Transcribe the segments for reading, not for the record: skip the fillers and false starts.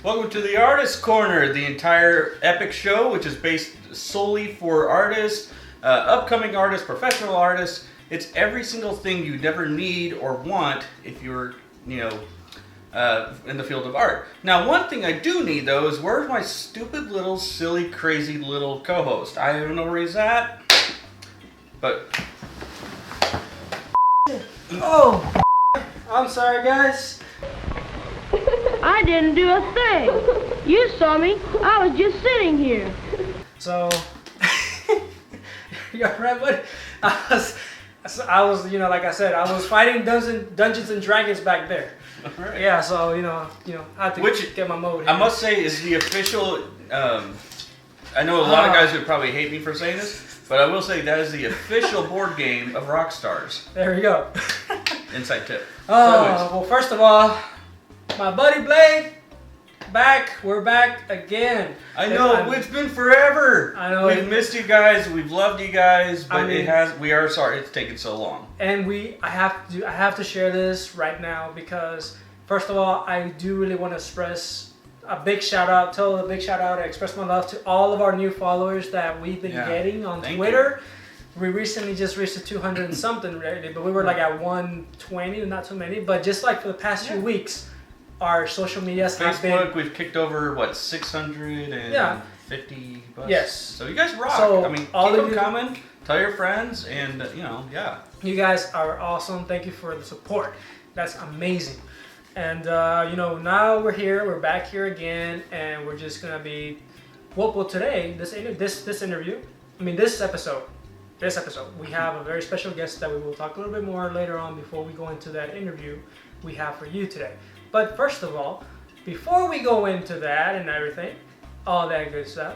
Welcome to the Artist Corner, the entire epic show, which is based solely for artists, upcoming artists, professional artists. It's every single thing you'd ever need or want if you're, in the field of art. Now, one thing I do need, though, is where's my stupid little, silly, crazy little co-host? I don't know where he's at, but... Oh, I'm sorry, guys. I didn't do a thing. You saw me. I was just sitting here. So, you're right, buddy. I was, like I said, I was fighting Dungeons and Dragons back there. Right. Yeah, so I had to get my mode here. I must say is the official. I know a lot of guys would probably hate me for saying this, but I will say that is the official board game of Rockstars. There we go. Inside tip. Well, first of all, my buddy Blake, we're back again. I know, it's been forever. I know. We've missed you guys, we've loved you guys, but we are sorry it's taken so long. And I have to share this right now because, first of all, I do really want to express a big shout out, and express my love to all of our new followers that we've been getting on Twitter. We recently just reached 200 and something already, but we were like at 120, not too many, but just like for the past few weeks, our social medias have been... Facebook, we've kicked over, 650 bucks? Yes. So you guys rock. So I mean, all keep of them you, coming, tell your friends, and, You guys are awesome. Thank you for the support. That's amazing. And, now we're back here again, and we're just going to be... Well, today, this episode, we have a very special guest that we will talk a little bit more later on before we go into that interview we have for you today. But first of all, before we go into that and everything, all that good stuff,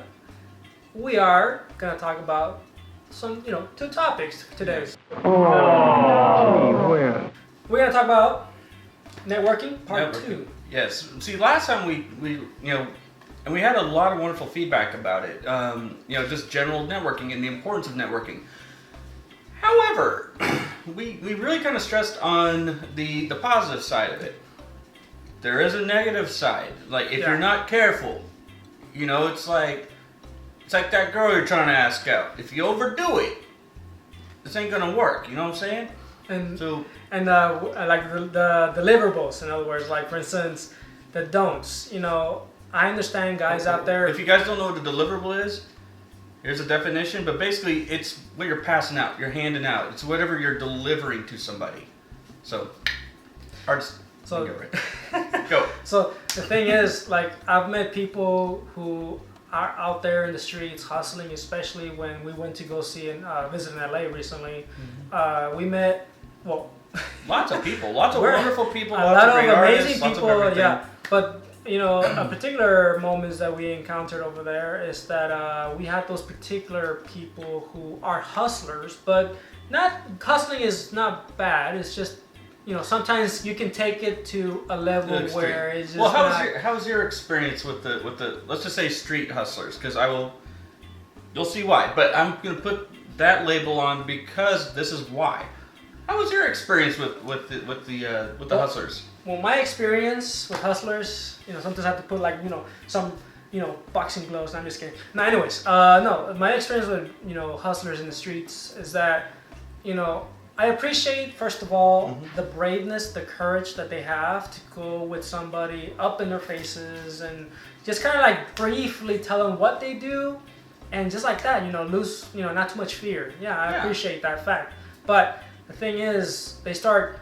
we are going to talk about some, two topics today. We're going to talk about networking, part 2. Yes. See, last time we and we had a lot of wonderful feedback about it. Just general networking and the importance of networking. However, we really kind of stressed on the positive side of it. There is a negative side. Like, if you're not careful, it's like that girl you're trying to ask out. If you overdo it, this ain't gonna work. You know what I'm saying? And like the deliverables, in other words, like for instance, the don'ts. I understand guys out there. If you guys don't know what a deliverable is, here's a definition. But basically, it's what you're passing out, you're handing out. It's whatever you're delivering to somebody. So, go. So the thing is, like, I've met people who are out there in the streets hustling, especially when we went to go see and visit in LA recently. Mm-hmm. We met, lots of people, lots of wonderful people, a lots lot of great amazing artists, people. Yeah, but a particular moments that we encountered over there is that we had those particular people who are hustlers, but not hustling is not bad. It's just sometimes you can take it to a level where it's just well, how's your experience with the let's just say street hustlers? Because you'll see why. But I'm gonna put that label on because this is why. How was your experience with the hustlers? Well, my experience with hustlers, sometimes I have to put like some boxing gloves. No, I'm just kidding. No, anyways, no, my experience with hustlers in the streets is that I appreciate, first of all, the braveness, the courage that they have to go with somebody up in their faces and just kind of like briefly tell them what they do, and just like that, lose, not too much fear. Yeah, I appreciate that fact. But the thing is, they start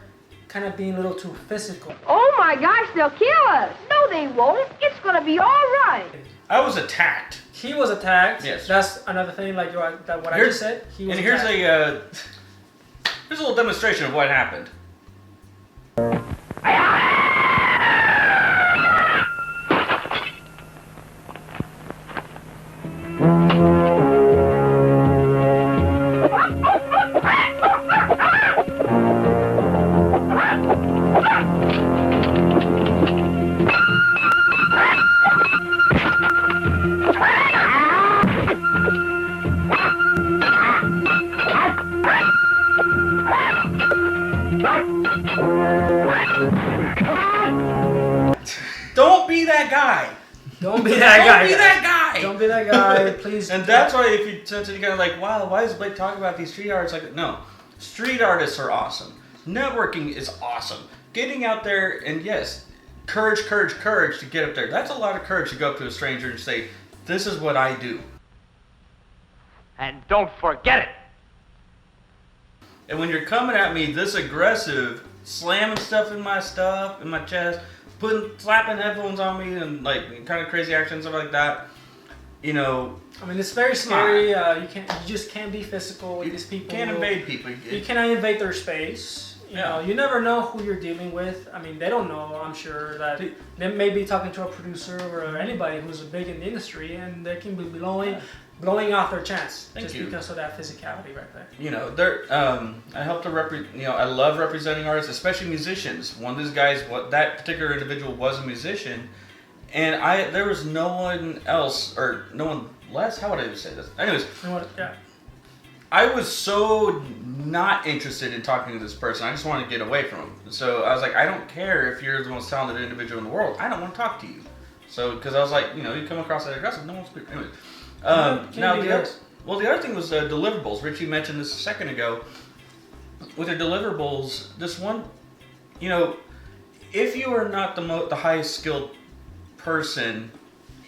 kind of being a little too physical. Oh my gosh, they'll kill us. No, they won't. It's gonna be all right. I was attacked. He was attacked. Yes. That's another thing, like what I just said. He was attacked. Here's a little demonstration of what happened. Don't be that guy. Don't be that guy. Don't be that guy. Don't be that guy, please. And that's why if you sense it, you're kind of like, wow, why is Blake talking about these street artists? Like, no, street artists are awesome. Networking is awesome. Getting out there and yes, courage to get up there. That's a lot of courage to go up to a stranger and say, this is what I do. And don't forget it. And when you're coming at me this aggressive, slamming stuff in my chest, slapping headphones on me and like kind of crazy actions, stuff like that, I mean, it's very scary. You just can't be physical with these people. You can't invade people. You cannot invade their space. You never know who you're dealing with. I mean, they don't know. I'm sure that they may be talking to a producer or anybody who's big in the industry, and they can be blowing off their chance because of that physicality right there. I help to I love representing artists, especially musicians. One of these guys, that particular individual was a musician, and there was no one else or no one less. How would I even say this? Anyways, I was so not interested in talking to this person. I just wanted to get away from him. So I was like, I don't care if you're the most talented individual in the world. I don't want to talk to you. So because I was like, you come across that aggressive. No one's anyways. The other thing was deliverables. Richy mentioned this a second ago. With the deliverables, this one, if you are not the highest skilled person,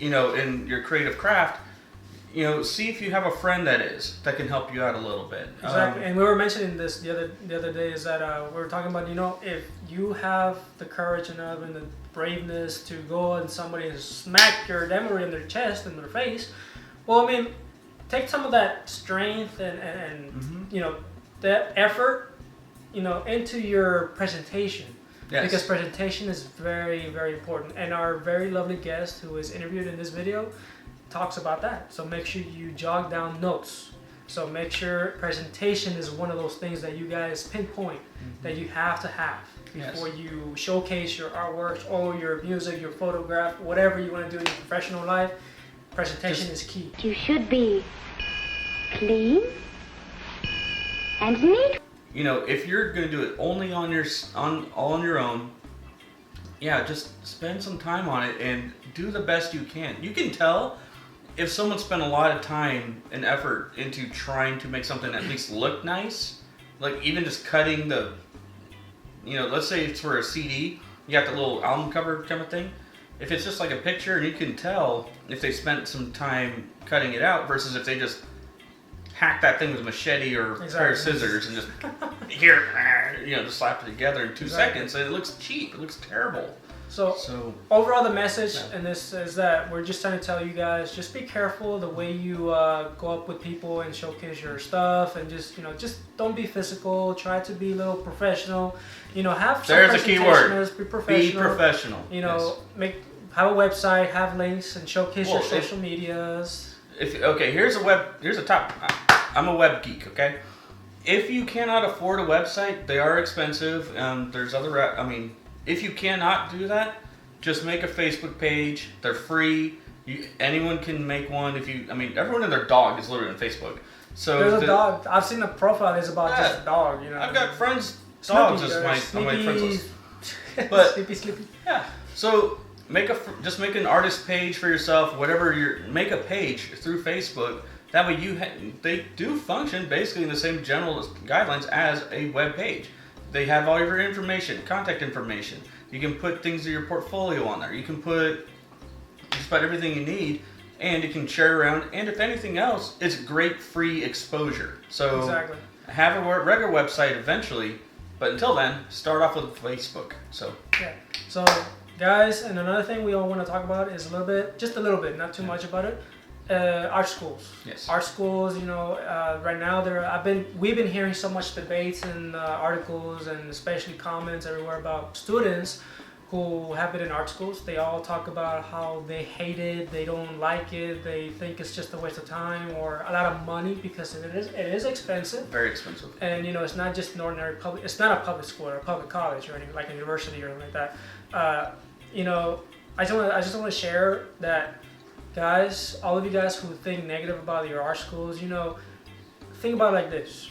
in your creative craft, see if you have a friend that can help you out a little bit. Exactly, and we were mentioning this the other day. Is that we were talking about if you have the courage enough and the braveness to go and somebody and smack your demo in their chest in their face. Well, I mean, take some of that strength and that effort, into your presentation. Yes. Because presentation is very, very important. And our very lovely guest who is interviewed in this video talks about that. So make sure you jog down notes. So make sure presentation is one of those things that you guys pinpoint that you have to have before you showcase your artworks or your music, your photograph, whatever you want to do in your professional life. Presentation is key. You should be clean and neat. If you're going to do it only all on your own, just spend some time on it and do the best you can. You can tell if someone spent a lot of time and effort into trying to make something at least look nice, like even just cutting the, let's say it's for a CD, you got the little album cover kind of thing. If it's just like a picture, and you can tell if they spent some time cutting it out versus if they just hack that thing with a machete or a pair of scissors and just just slap it together in 2 seconds, and it looks cheap. It looks terrible. So overall, the message in this is that we're just trying to tell you guys, just be careful the way you go up with people and showcase your stuff, and just don't be physical. Try to be a little professional. Have some There's a key word. Be professional. Be professional. Have a website, have links, and showcase your social medias. Here's a top. I'm a web geek. Okay, if you cannot afford a website, they are expensive. There's other, if you cannot do that, just make a Facebook page. They're free. Anyone can make one. Everyone and their dog is literally on Facebook. So there's a dog. I've seen a profile that's about just a dog. I've got friends. Dogs is my friends list. But Sleepy. Yeah. So just make an artist page for yourself. Make a page through Facebook. That way they do function basically in the same general guidelines as a web page. They have all of your information, contact information. You can put things in your portfolio on there. You can put just about everything you need, and you can share around. And if anything else, it's great free exposure. So exactly. Have a regular website eventually, but until then, start off with Facebook. So yeah. So guys, and another thing we all want to talk about is just a little bit, not too much about it. Art schools. Yes. Art schools. Right now we've been hearing so much debates and articles and especially comments everywhere about students who have been in art schools. They all talk about how they hate it, they don't like it, they think it's just a waste of time or a lot of money because it is expensive. Very expensive. And it's not just an ordinary public. It's not a public school or a public college or anything like a university or anything like that. I just want to share that. Guys, all of you guys who think negative about your art schools, think about it like this.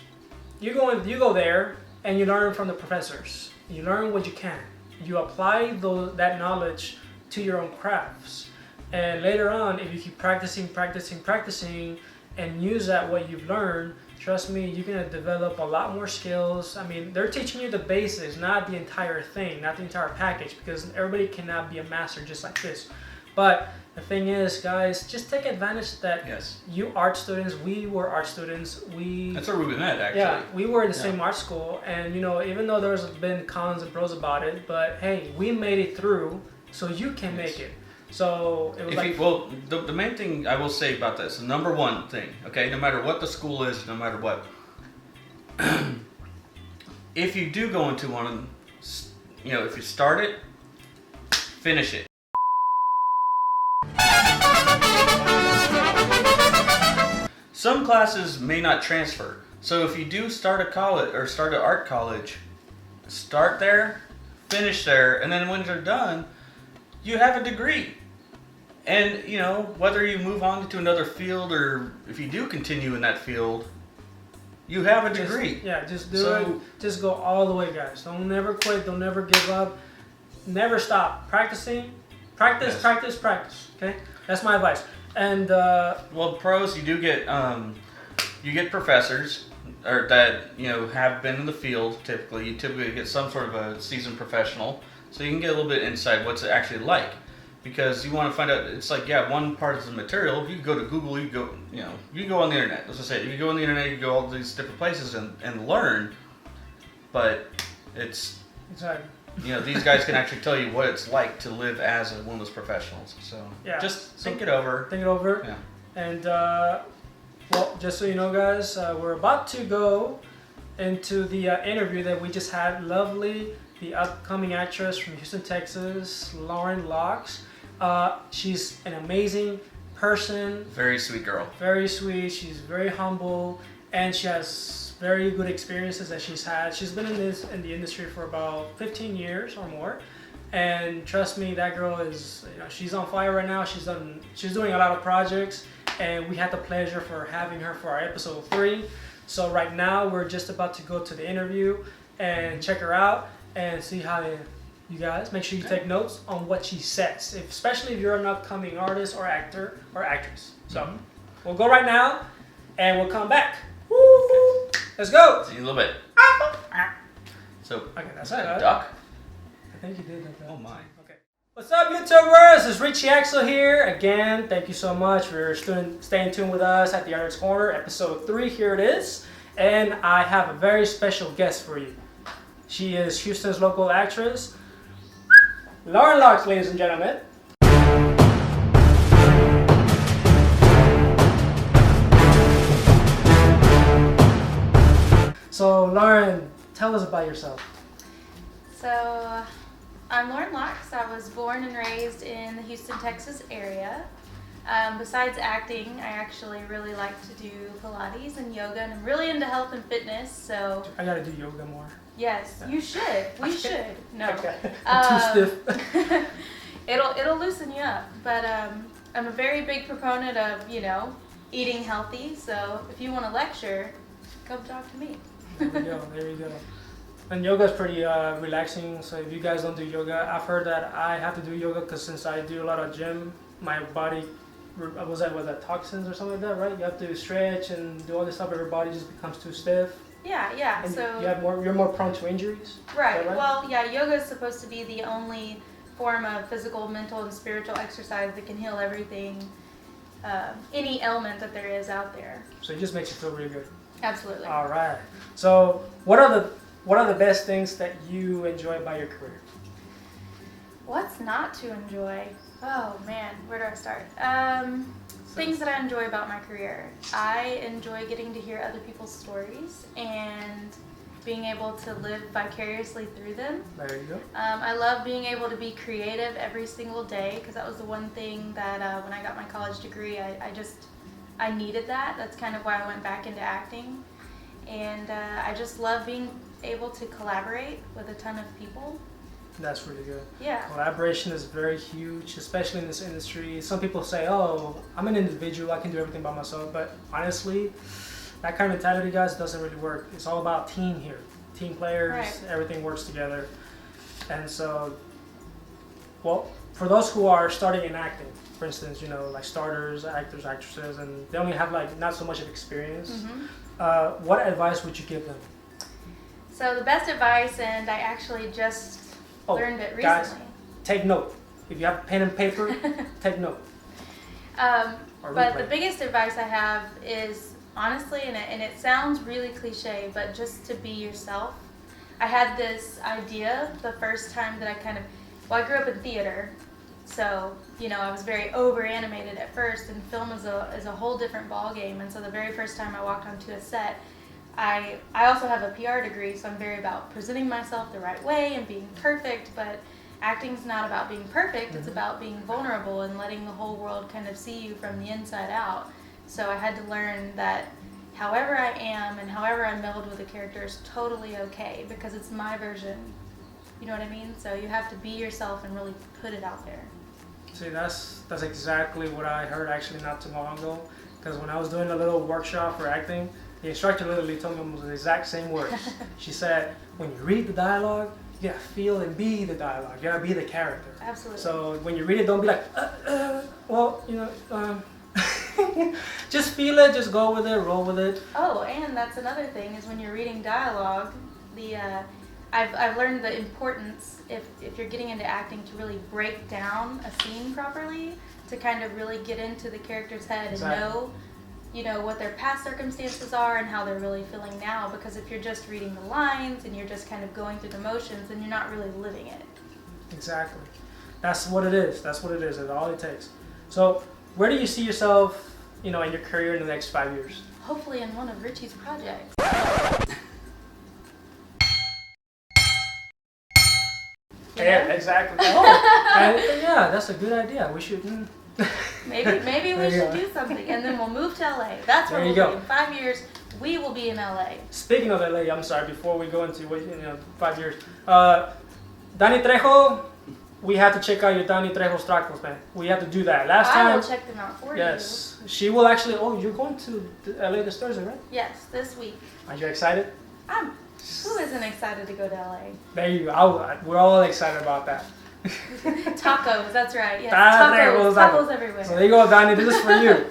You go there and you learn from the professors. You learn what you can. You apply that knowledge to your own crafts. And later on, if you keep practicing, and use what you've learned, trust me, you're going to develop a lot more skills. They're teaching you the basics, not the entire thing, not the entire package, because everybody cannot be a master just like this. But the thing is, guys, just take advantage that you art students, we were art students. That's where we met, actually. Yeah, we were in the same art school, and even though there's been cons and pros about it, but hey, we made it through, so you can make it. So it was the main thing I will say about this, the number one thing, okay, no matter what the school is, no matter what, if you do go into one, if you start it, finish it. Some classes may not transfer. So if you do start a college or start an art college, start there, finish there, and then when you're done, you have a degree. And whether you move on to another field or if you do continue in that field, you have a degree. Just do it. Just go all the way, guys. Don't never quit. Don't never give up. Never stop practicing. Practice. Okay, that's my advice. And pros, you do get professors or that have been in the field. Typically, you get some sort of a seasoned professional, so you can get a little bit inside what's it actually like, because you want to find out. It's like one part is the material. You can go to Google. You can go on the internet. Let's just say you can go on the internet. You can go all these different places and learn, but it's exactly. These guys can actually tell you what it's like to live as one of those professionals. So just think it over. Yeah. And just so you know, guys, we're about to go into the interview that we just had. The upcoming actress from Houston, Texas, Lauren Lox. She's an amazing person. Very sweet girl. Very sweet. She's very humble, and she has very good experiences that she's had. She's been in the industry for about 15 years or more, and trust me, that girl is she's on fire right now. She's doing a lot of projects, and we had the pleasure for having her for our episode 3. So right now we're just about to go to the interview and check her out and see how you guys make sure you take notes on what she says, especially if you're an upcoming artist or actor or actress. So we'll go right now and we'll come back. Woo! Let's go. See you in a little bit. So, okay, that's a duck? I think you did that. Oh my. Okay. What's up, YouTubers? It's Richy Axl here. Again, thank you so much for staying tuned with us at the Artist Corner, episode 3. Here it is. And I have a very special guest for you. She is Houston's local actress, Lauren Lox, ladies and gentlemen. So, Lauren, tell us about yourself. So, I'm Lauren Lox. I was born and raised in the Houston, Texas area. Besides acting, I actually really like to do Pilates and yoga, and I'm really into health and fitness. So I gotta do yoga more. yes, you should. We should. No, Okay. I'm too stiff. it'll loosen you up. But I'm a very big proponent of eating healthy. So if you want to lecture, come talk to me. There you go. And yoga is pretty relaxing. So if you guys don't do yoga, I've heard that I have to do yoga because since I do a lot of gym, my body was that toxins or something like that, right? You have to stretch and do all this stuff, but your body just becomes too stiff. Yeah. And So you're more prone to injuries. right. Right. Well, yeah. Yoga is supposed to be the only form of physical, mental, and spiritual exercise that can heal everything, any ailment that there is out there. So it just makes you feel really good. Absolutely. All right. So what are the best things that you enjoy about your career? What's not to enjoy? Oh man, where do I start? Things that I enjoy about my career. I enjoy getting to hear other people's stories and being able to live vicariously through them. There you go. I love being able to be creative every single day because that was the one thing that when I got my college degree, I needed that. That's kind of why I went back into acting. And I just love being able to collaborate with a ton of people. That's really good. Yeah. Collaboration is very huge, especially in this industry. Some people say, oh, I'm an individual, I can do everything by myself. But honestly, that kind of mentality, guys, doesn't really work. It's all about team here. Team players, Right. Everything works together. And so, well, for those who are starting in acting, for instance, like starters, actors, actresses, and they only have like not so much of experience, Mm-hmm. what advice would you give them? So the best advice, and I actually just learned it guys, recently. take note. If you have pen and paper, take note. Or But replay. the biggest advice I have is honestly, and it sounds really cliche, but just to be yourself. I had this idea the first time that I grew up in theater, so I was very over animated at first, and film is a whole different ball game. And so the very first time I walked onto a set, I also have a PR degree, so I'm very about presenting myself the right way and being perfect, but acting's not about being perfect, it's about being vulnerable and letting the whole world kind of see you from the inside out. So I had to learn that however I am and however I meld with a character is totally okay because it's my version. You know what I mean? So you have to be yourself and really put it out there. See, that's exactly what I heard actually not too long ago. Because when I was doing a little workshop for acting, the instructor literally told me almost the exact same words. She said, when you read the dialogue, you gotta feel and be the dialogue. You gotta be the character. Absolutely. So when you read it, don't be like, just feel it, just go with it, roll with it. Oh, and that's another thing is when you're reading dialogue, I've learned the importance if you're getting into acting to really break down a scene properly, to kind of really get into the character's head Exactly. and know what their past circumstances are and how they're really feeling now. Because if you're just reading the lines and you're just kind of going through the motions, then you're not really living it. Exactly. That's what it is. That's all it takes. So where do you see yourself, in your career in the next 5 years? Hopefully in one of Richy's projects. Yeah, exactly. Yeah, that's a good idea. We should. Maybe we There you should go. do something, and then we'll move to LA. That's where There you we'll go. be in 5 years. We will be in LA. Speaking of LA, I'm sorry. Before we go into 5 years, Danny Trejo, we have to check out your Danny Trejo's tacos, man. We have to do that. Last I time, will check them out for yes, she will actually. Oh, you're going to LA this Thursday, right? you. Yes, this week. Are you excited? Who isn't excited to go to LA? There you go. We're all excited about that. Tacos, that's right. Yes, Tacos. tacos everywhere. So there you go, Danny. This is for you.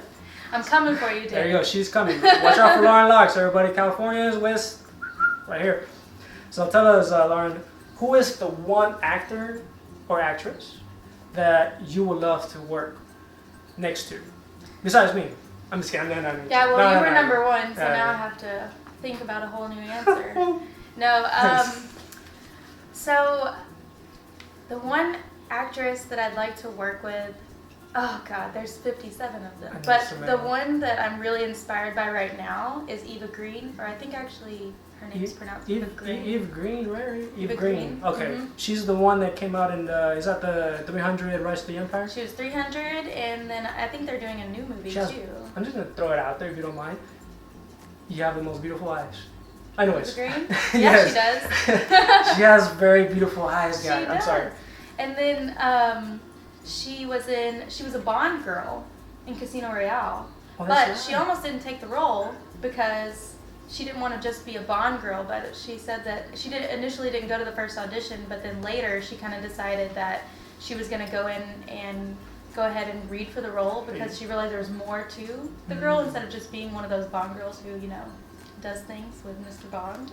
I'm coming for you, Dave. There you go. She's coming. Watch out for Lauren Lox, everybody. Californians, West, right here. So tell us, Lauren, who is the one actor or actress that you would love to work next to? Besides me. I'm just kidding. No. Yeah, well, No, you no, were no. number one, so Yeah, now yeah. I have to think about a whole new answer. No, so the one actress that I'd like to work with Oh God, there's 57 of them. I know But so the many. one that I'm really inspired by right now is Eva Green, or I think actually her name is pronounced Eva Green. Eve Green, right? Eva Green. Okay, Mhm. she's the one that came out in the. Is that the 300 Rise to the Empire? She was 300, and then I think they're doing a new movie She has- too. I'm just gonna throw it out there if you don't mind. You have the most beautiful eyes. Anyways. Eva Green? Yes. Yeah, she does. She has very beautiful eyes, She guys. I'm does. sorry. And then she was a Bond girl in Casino Royale, Oh, but that's she right. almost didn't take the role because she didn't want to just be a Bond girl. But she said that she initially didn't go to the first audition, but then later she kind of decided that she was going to go in and go ahead and read for the role because she realized there was more to the girl instead of just being one of those Bond girls who does things with Mr. Bond.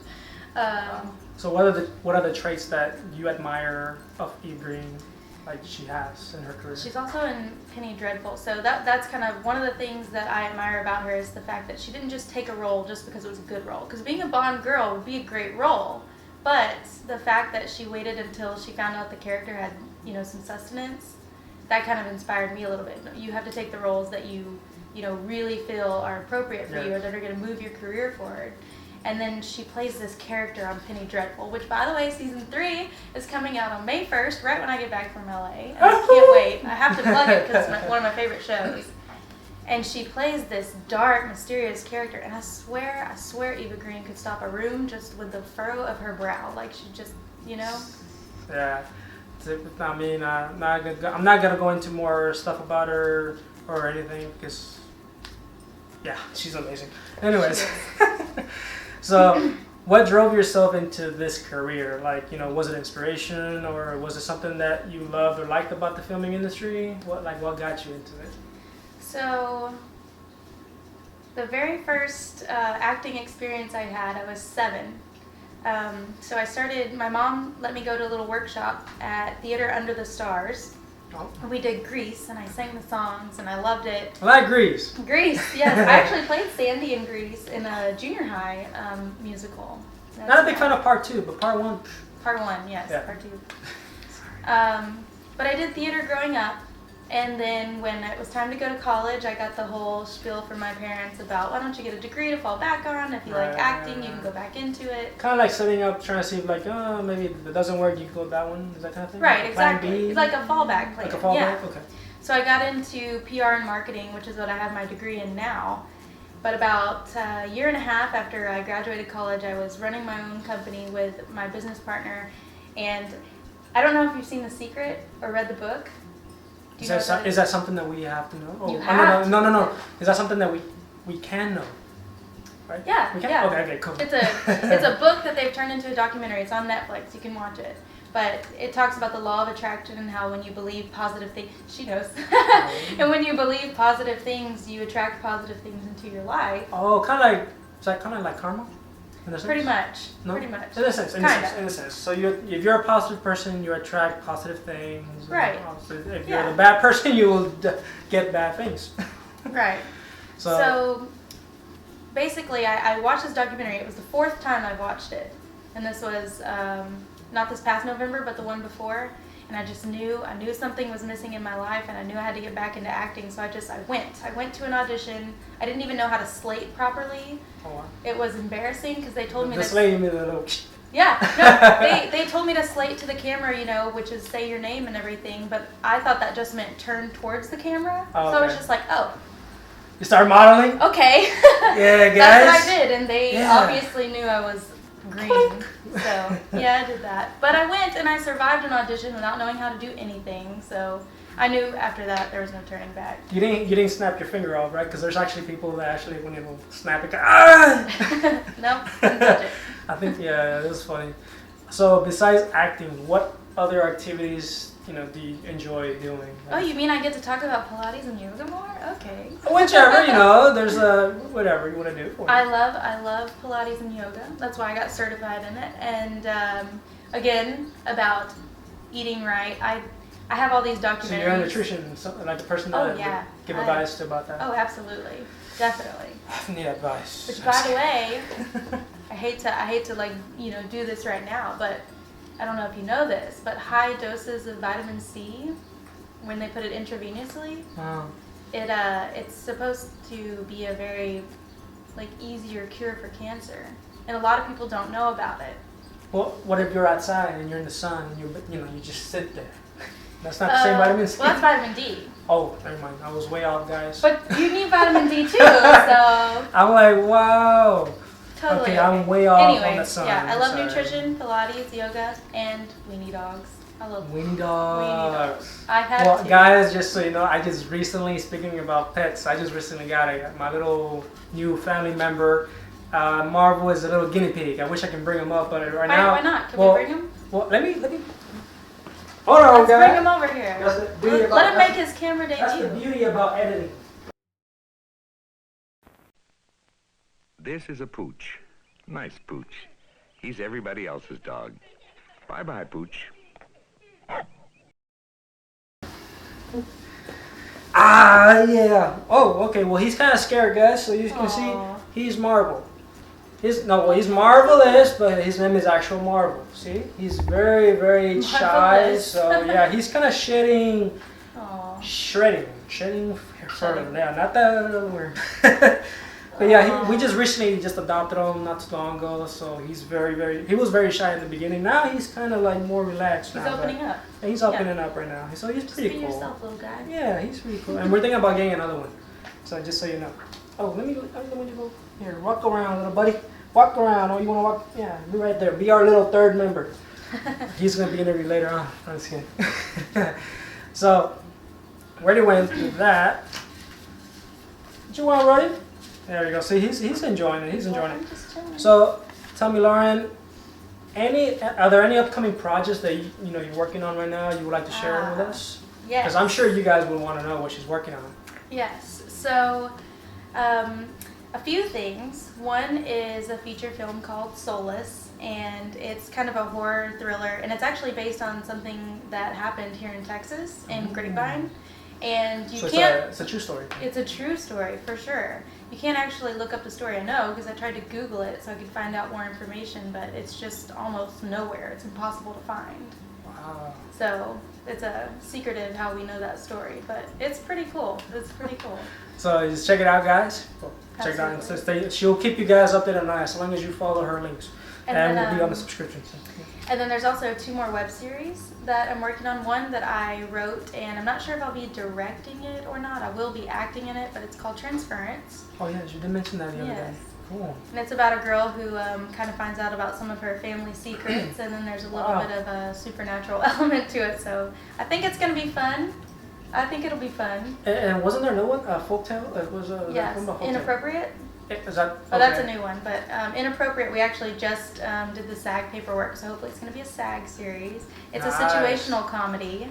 So what are the traits that you admire of Eve Green, like she has in her career? She's also in Penny Dreadful, so that's kind of one of the things that I admire about her is the fact that she didn't just take a role just because it was a good role. Because being a Bond girl would be a great role, but the fact that she waited until she found out the character had some sustenance, that kind of inspired me a little bit. You have to take the roles that you really feel are appropriate for you or that are going to move your career forward. And then she plays this character on Penny Dreadful, which, by the way, season 3 is coming out on May 1st, right when I get back from LA. And I can't wait. I have to plug it because it's one of my favorite shows. And she plays this dark, mysterious character. And I swear Eva Green could stop a room just with the furrow of her brow. Like she just, Yeah. I mean, I'm not gonna go into more stuff about her or anything because, yeah, she's amazing. Anyways. So, what drove yourself into this career? Like, was it inspiration or was it something that you loved or liked about the filming industry? What got you into it? So, the very first acting experience I had, I was 7. So my mom let me go to a little workshop at Theater Under the Stars. Oh. And we did Grease, and I sang the songs, and I loved it. I like Grease. Grease, yes. I actually played Sandy in Grease in a junior high musical. Not a big fan of part 2, but part 1. Part 1, yes. Yeah. Part 2. But I did theater growing up, and then when it was time to go to college, I got the whole spiel from my parents about why don't you get a degree to fall back on? If you like acting, you can go back into it. Kind of like setting up, trying to see if maybe if it doesn't work, you can go that one. Is that kind of thing? Right, Like plan exactly. B? It's like a fallback plan. Like a fallback? Yeah. Okay. So I got into PR and marketing, which is what I have my degree in now. But about a year and a half after I graduated college, I was running my own company with my business partner. And I don't know if you've seen The Secret or read the book. Do you know what that Is that something that we have to know? Oh, You have no. Is that something that we can know? Right? Yeah, We can? yeah. Okay, cool. It's a book that they've turned into a documentary. It's on Netflix. You can watch it. But it talks about the law of attraction and how when you believe positive things, she knows. And when you believe positive things, you attract positive things into your life. Oh, is that kind of like karma? In a sense? Pretty much. No? Pretty much. In a sense. Kinda. In a sense. So if you're a positive person, you attract positive things. Right. If you're a bad person, you will get bad things. Right. So basically, I watched this documentary. It was the 4th time I watched it. And this was not this past November, but the one before. And I just knew something was missing in my life, and I knew I had to get back into acting. So I went to an audition. I didn't even know how to slate properly. Oh, wow. It was embarrassing because they told me The to slate made a little. Yeah, no, they told me to slate to the camera, which is say your name and everything. But I thought that just meant turn towards the camera. Oh, so I was okay. just like, oh, You start modeling? okay. Yeah, guys. That's what I did, and they Yeah. obviously knew I was green. So yeah, I did that. But I went and I survived an audition without knowing how to do anything. So I knew after that there was no turning back. You didn't snap your finger off, right? Because there's actually people that actually when you snap it, ah! No, didn't touch it. I think it was funny. So besides acting, what other activities do you enjoy doing? Oh, you mean I get to talk about Pilates and yoga more? Okay. Whichever, there's whatever you want to do for it. I love Pilates and yoga. That's why I got certified in it. And again, about eating right. I have all these documentaries. So you're a nutrition, like the person that would give advice to about that. Oh, absolutely, definitely. I need advice. Which, by the way, I hate to do this right now, but I don't know if you know this, but high doses of vitamin C when they put it intravenously, Wow. it's supposed to be a very like easier cure for cancer, and a lot of people don't know about it. Well, what if you're outside and you're in the sun and you just sit there? That's not the same vitamin C. Well, that's vitamin D. Oh, never mind. I was way off, guys. But you need vitamin D too, so I'm like, wow. totally. Okay, I'm way off on the Anyways, sun. yeah, I love Sorry. nutrition, Pilates, yoga, and weenie dogs. I love Weenie weenie dogs. dogs. I had Well, to. guys, just so you know, I just recently, speaking about pets, I just recently got my little new family member. Marvel is a little guinea pig. I wish I can bring him up, but right now. Why not? Can well, we bring him? Well, let me. Hold on, Let's guys. bring him over here. That's the beauty about- Let him make his camera That's the debut. beauty about editing. This is a Pooch. Nice Pooch. He's everybody else's dog. Bye-bye, Pooch. Ah, yeah. Oh, okay. Well, he's kind of scared, guys. So you can see, Aw. he's Marvel. He's marvelous, but his name is actual Marvel. See, he's very, very shy. Marvelous. So yeah, he's kind of shredding fur. Yeah, not that other word. But yeah, we just recently just adopted him not too long ago. So he's he was very shy in the beginning. Now he's kind of like more relaxed. He's now, opening up. but He's opening up right now. So he's Just pretty be cool. yourself, little guy. Yeah, he's pretty cool. And we're thinking about getting another one. So just so you know. Oh, let me go. Here, walk around, little buddy. Walk around. Oh, you want to walk? Yeah, be right there. Be our little third member. He's going to be interviewed later on. I'm just kidding. So, where do we went through that? Did you want to run it? There you go. See, he's enjoying it. He's enjoying it. I'm just chilling. So, tell me, Lauren, are there any upcoming projects that you're working on right now you would like to share with us? Yes. Because I'm sure you guys would want to know what she's working on. Yes. So, a few things. One is a feature film called Soulless, and it's kind of a horror thriller, and it's actually based on something that happened here in Texas in Grapevine. And you So can't. it's a true story. It's a true story for sure. You can't actually look up the story, I know, because I tried to Google it so I could find out more information, but it's just almost nowhere. It's impossible to find. Wow. So it's a secretive how we know that story, but it's pretty cool. It's pretty cool. So just check it out, guys. Check it out. And Absolutely. she'll keep you guys updated on that as long as you follow her links. And And then, we'll be on the subscription. So, And then there's also 2 more web series that I'm working on. One that I wrote, and I'm not sure if I'll be directing it or not. I will be acting in it, but it's called Transference. Oh, yeah, you did mention that the other day. Yes. Cool. And it's about a girl who kind of finds out about some of her family secrets, and then there's a little Wow. bit of a supernatural element to it. So I think it's going to be fun. I think it'll be fun. And wasn't there another one? Folktale? It was Yes. from a Folktale. Inappropriate. Is that? Oh, that's a okay. new one. But Inappropriate, we actually just did the SAG paperwork, so hopefully it's going to be a SAG series. It's a Nice. situational comedy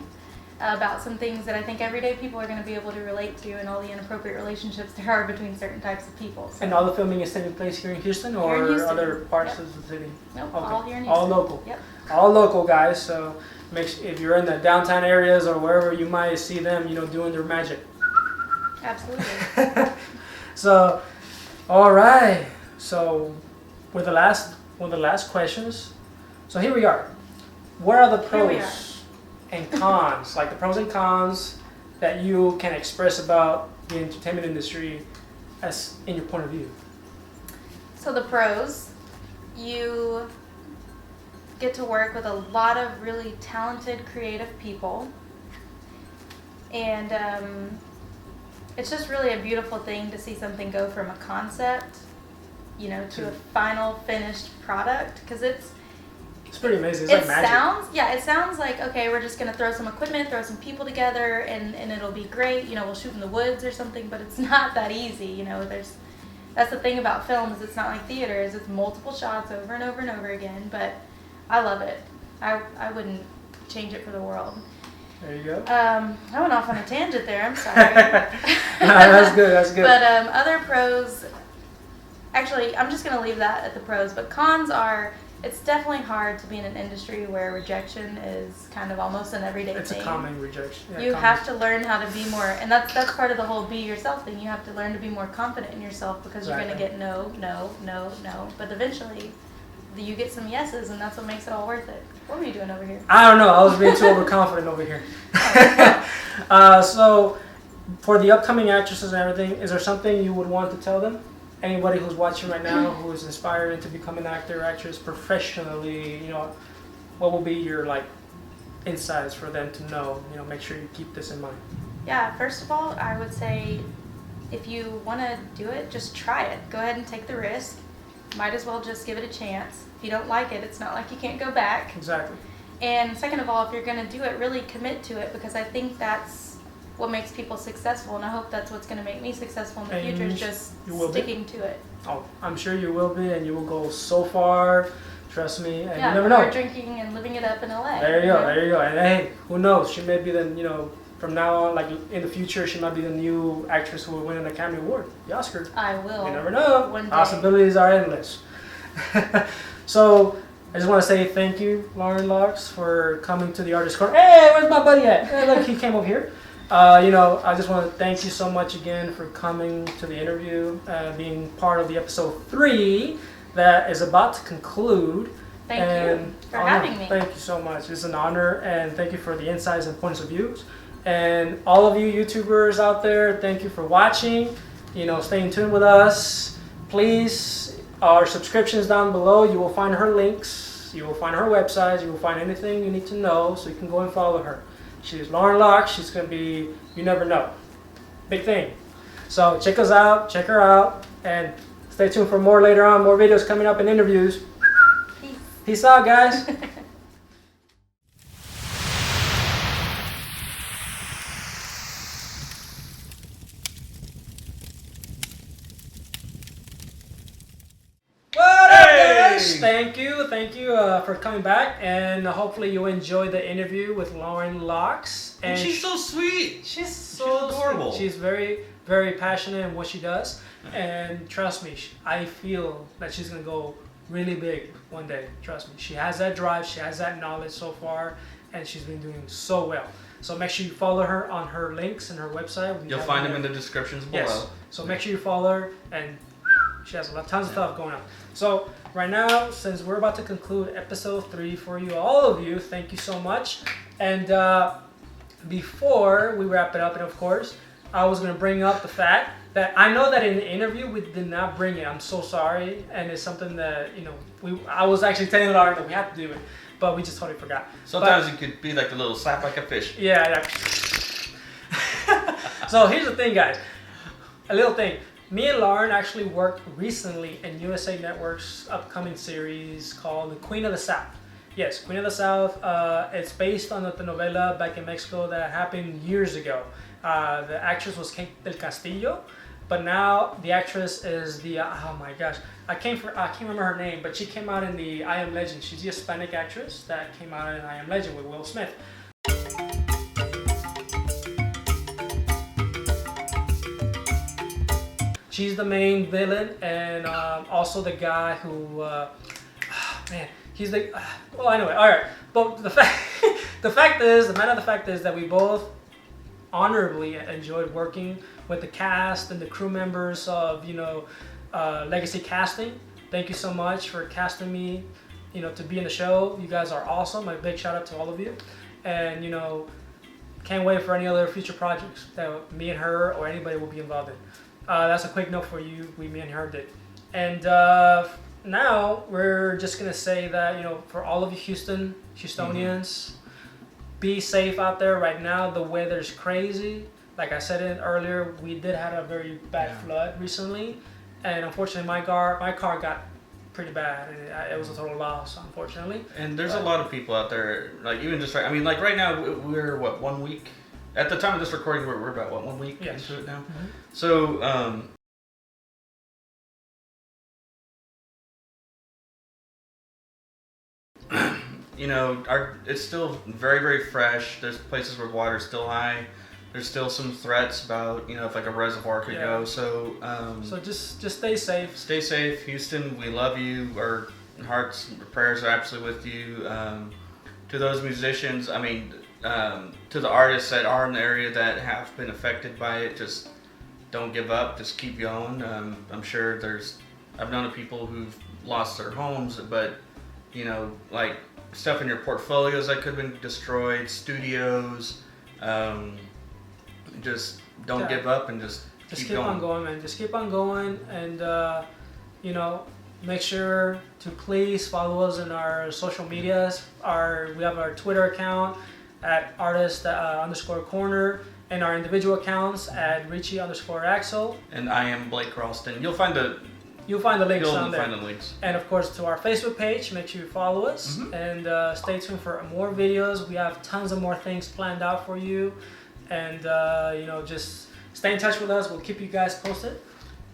about some things that I think everyday people are going to be able to relate to, and all the inappropriate relationships there are between certain types of people. So, And all the filming is taking place here in Houston or Here in Houston. other parts Yep. of the city? nope, Okay. all here in All Houston. local. Yep. All local, guys. So if you're in the downtown areas or wherever, you might see them, doing their magic. Absolutely. So, all right. So, with the last one of the last questions. So here we are. What are the Here we pros and cons, like the pros and cons that you can express about the entertainment industry as in your point of view? So the pros, you get to work with a lot of really talented, creative people. And it's just really a beautiful thing to see something go from a concept, to a final finished product. Because it's pretty amazing. It's like magic. It sounds like, okay, we're just going to throw some equipment, throw some people together, and it'll be great. We'll shoot in the woods or something, but it's not that easy. That's the thing about film is it's not like theaters. It's multiple shots over and over and over again, but I love it. I wouldn't change it for the world. There you go. I went off on a tangent there. I'm sorry. That's good. That's good. But other pros, actually, I'm just going to leave that at the pros. But cons are, it's definitely hard to be in an industry where rejection is kind of almost an everyday It's thing. a common rejection. Yeah, You common. have to learn how to be more, and that's part of the whole be yourself thing. You have to learn to be more confident in yourself because you're going to Exactly. get no. But eventually, you get some yeses, and that's what makes it all worth it. What were you doing over here? I don't know. I was being too overconfident over here. So, for the upcoming actresses and everything, is there something you would want to tell them? Anybody who's watching right now who is inspiring to become an actor or actress professionally, what will be your insights for them to know? Make sure you keep this in mind. Yeah, first of all, I would say if you want to do it, just try it. Go ahead and take the risk. Might as well just give it a chance. If you don't like it, it's not like you can't go back. Exactly. And second of all, if you're going to do it, really commit to it, because I think that's what makes people successful, and I hope that's what's going to make me successful in the future, is just sticking to it. Oh, I'm sure you will be, and you will go so far. Trust me, and yeah, you never know. We're drinking and living it up in LA. There you go. And hey, who knows? She may be the, from now on, in the future, she might be the new actress who will win an Academy Award, the Oscar. I will. You never know. One day. Possibilities are endless. So, I just want to say thank you, Lauren Lox, for coming to the Artist Corner. Hey, where's my buddy at? Hey, look, he came over here. I just want to thank you so much again for coming to the interview, being part of the episode 3 that is about to conclude. Thank you for having me. Thank you so much. It's an honor, and thank you for the insights and points of views. And all of you YouTubers out there, thank you for watching. Stay in tune with us. Please, our subscriptions down below, you will find her links. You will find her websites. You will find anything you need to know, so you can go and follow her. She's Lauren Lox. She's going to be, you never know. Big thing. So check us out. Check her out. And stay tuned for more later on. More videos coming up and interviews. Peace. Peace out, guys. Thank you for coming back, and hopefully you enjoy the interview with Lauren Lox. And she's so sweet. She's so adorable. Sweet. She's very, very passionate in what she does, and trust me, I feel that she's gonna go really big one day. Trust me, she has that drive, she has that knowledge so far, and she's been doing so well. So make sure you follow her on her links and her website. You'll find them in the descriptions below. Yes. So make sure you follow her, and she has tons of stuff going on. So right now, since we're about to conclude episode 3 for you, all of you, thank you so much. And before we wrap it up, and of course, I was going to bring up the fact that I know that in the interview we did not bring it. I'm so sorry, and it's something that I was actually telling Lauren that we had to do it, but we just totally forgot. Sometimes it could be like the little slap like a fish. Yeah. So here's the thing, guys. A little thing. Me and Lauren actually worked recently in USA Network's upcoming series called The Queen of the South. Yes, Queen of the South. It's based on the telenovela back in Mexico that happened years ago. The actress was Kate del Castillo, but now the actress is oh my gosh, I can't remember her name, but she came out in the I Am Legend. She's the Hispanic actress that came out in I Am Legend with Will Smith. She's the main villain, and also the guy who, he's the. Well, anyway, all right. But the fact is that we both honorably enjoyed working with the cast and the crew members of Legacy Casting. Thank you so much for casting me, to be in the show. You guys are awesome. A big shout out to all of you, and can't wait for any other future projects that me and her or anybody will be involved in. That's a quick note for you. Me and her did. And now we're just going to say that, for all of you Houstonians, be safe out there right now. The weather's crazy. Like I said earlier, we did have a very bad flood recently. And unfortunately, my car got pretty bad. And it was a total loss, unfortunately. And there's a lot of people out there, even just right now, we're, 1 week? At the time of this recording, we're about 1 week into it now. Mm-hmm. So, it's still very, very fresh. There's places where water's still high. There's still some threats about, if a reservoir could go. So, so just stay safe. Stay safe, Houston. We love you. Our hearts, prayers are absolutely with you. To those musicians, to the artists that are in the area that have been affected by it, just don't give up. Just keep going. I'm sure I've known of people who've lost their homes, but stuff in your portfolios that could have been destroyed, studios, just don't Yeah. give up and just keep on going, man. Just keep on going, and you know, make sure to please follow us in our social medias. We have our Twitter account at artist_corner, and our individual accounts at Richy _Axl. And I am Blake Ralston. You'll find the links on there. find the links. And of course, to our Facebook page, make sure you follow us, and stay tuned for more videos. We have tons of more things planned out for you, and you know, just stay in touch with us. We'll keep you guys posted.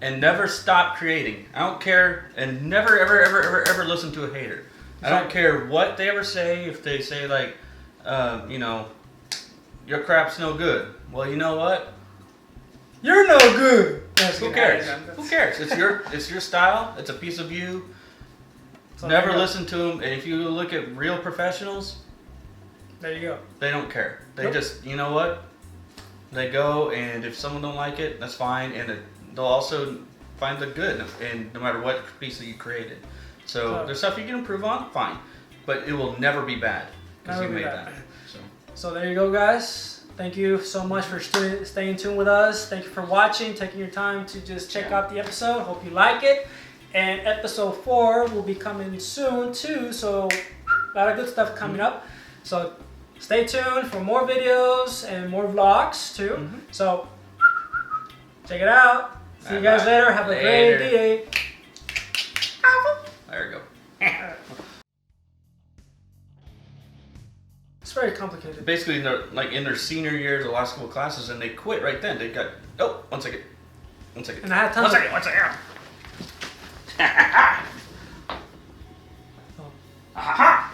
And never stop creating. I don't care, and never ever listen to a hater. I don't care what they ever say. If they say like, you know, your crap's no good. Well, you know what? You're no good. Who cares? Who cares? It's your style. It's a piece of you. So Never listen to them. And if you look at real professionals, there you go. they don't care. They Nope. just, you know what? They go, and if someone don't like it, that's fine. And they'll also find the good in no matter what piece that you created. So there's stuff you can improve on, fine. But it will never be bad because you made that. So there you go, guys. Thank you so much for staying tuned with us. Thank you for watching, taking your time to just check out the episode. Hope you like it. And episode 4 will be coming soon too. So a lot of good stuff coming up. So stay tuned for more videos and more vlogs too. So check it out. See you guys later. Have a great day. There you go. It's very complicated. Basically, in their senior years, the last couple of classes, and they quit right then. They got, oh, one second. And I had tons of... One second. Oh. Aha!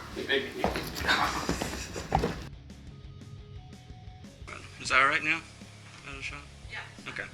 Is that all right now? Shot? Yeah. Okay.